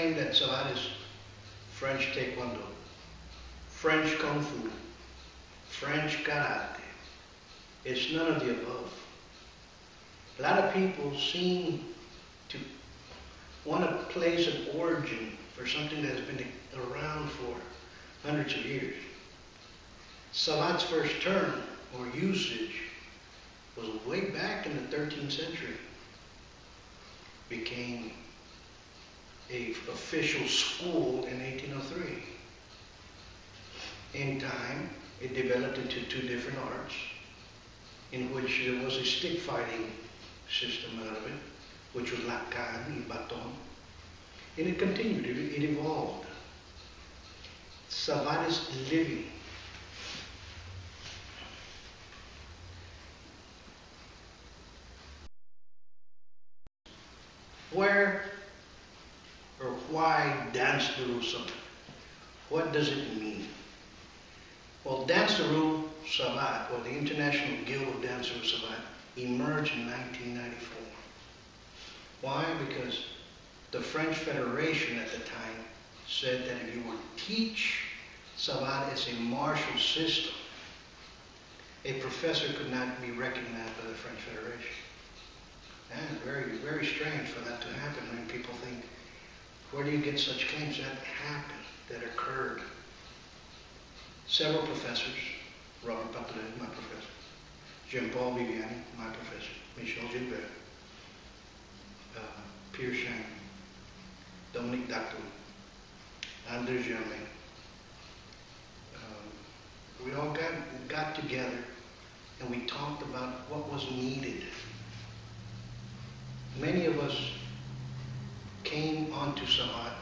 claim that Savate is French Taekwondo, French Kung Fu, French Karate. It's none of the above. A lot of people seem to want to place an origin for something that has been around for hundreds of years. Savate's first term or usage was way back in the 13th century. Became an official school in 1803. In time, it developed into two different arts, in which there was a stick fighting system out of it, which was la canne and baton. And it continued, it evolved. Savate's living. Where or why Dance de Rue Savate? What does it mean? Well, Dance de Rue Savate, or the International Guild of Dance de Rue Savate, emerged in 1994. Why? Because the French Federation at the time said that if you were to teach Savate as a martial system, a professor could not be recognized by the French Federation. And very, very strange for that to happen when people think, where do you get such claims? That happened, that occurred. Several professors, Robert Paul-Raymond, my professor, Jean-Paul Viviani, my professor, Michel Gilbert, Pierre Chang, Dominique Dactou, André Germain. We all got together and we talked about what was needed. Many of us came onto Savate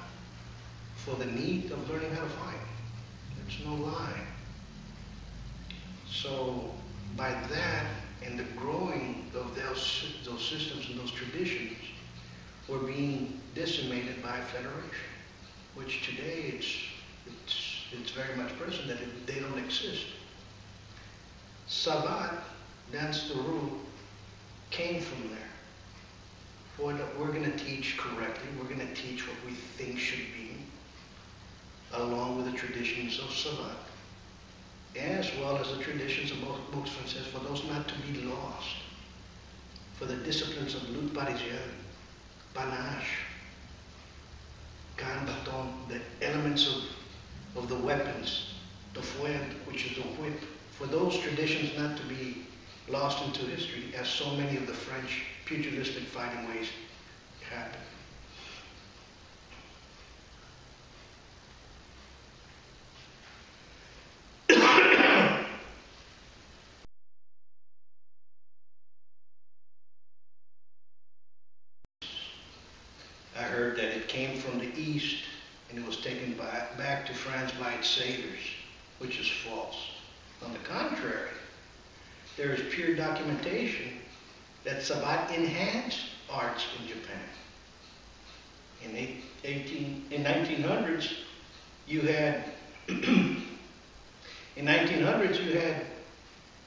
for the need of learning how to fight. There's no lie. So by that and the growing of those systems and those traditions were being decimated by federation, which today it's very much present that they don't exist. Savate, Dance de Rue, came from there. We're going to teach correctly. We're going to teach what we think should be, along with the traditions of Savate, as well as the traditions of Boxe Française, for those not to be lost, for the disciplines of lutte parisienne, panache, canne baton, the elements of the weapons, the fouet, which is the whip, for those traditions not to be lost into history, as so many of the French pugilistic fighting ways happen. I heard that it came from the East and it was taken back to France by its sailors, which is false. On the contrary, there is pure documentation that Savate enhanced arts in Japan. In 1900s, you had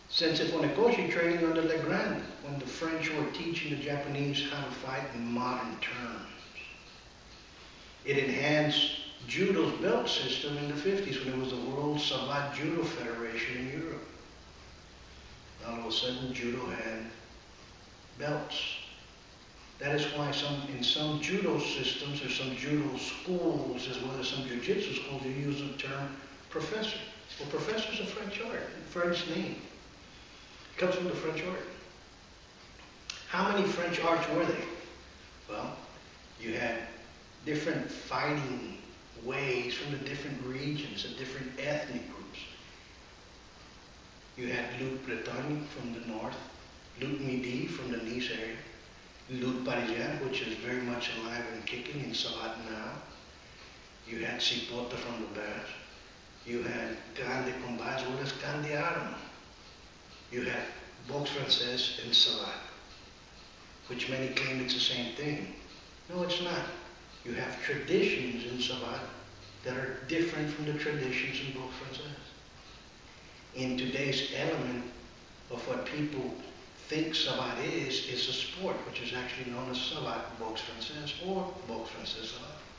Sensei Funakoshi training under Legrand when the French were teaching the Japanese how to fight in modern terms. It enhanced Judo's belt system in the 50s when it was the World Savate Judo Federation in Europe. All of a sudden, Judo had belts. That is why in some Judo systems or some Judo schools, as well as some Jiu-Jitsu schools, you use the term professor. Well, professor is a French art, a French name. It comes from the French art. How many French arts were there? Well, you had different fighting ways from the different regions and different ethnic groups. You had lutte Bretagne from the north, lutte Midi from the Nice area, lutte Parisienne, which is very much alive and kicking in Savate now. You had Cipote from the Basque. You had Canne de Combat as well as Canne d'Armes. You had Boxe Française and Savate, which many claim it's the same thing. No, it's not. You have traditions in Savate that are different from the traditions in Boxe Française. In today's element of what people think Savate is a sport, which is actually known as Savate Boxe Française or Boxe Française Savate.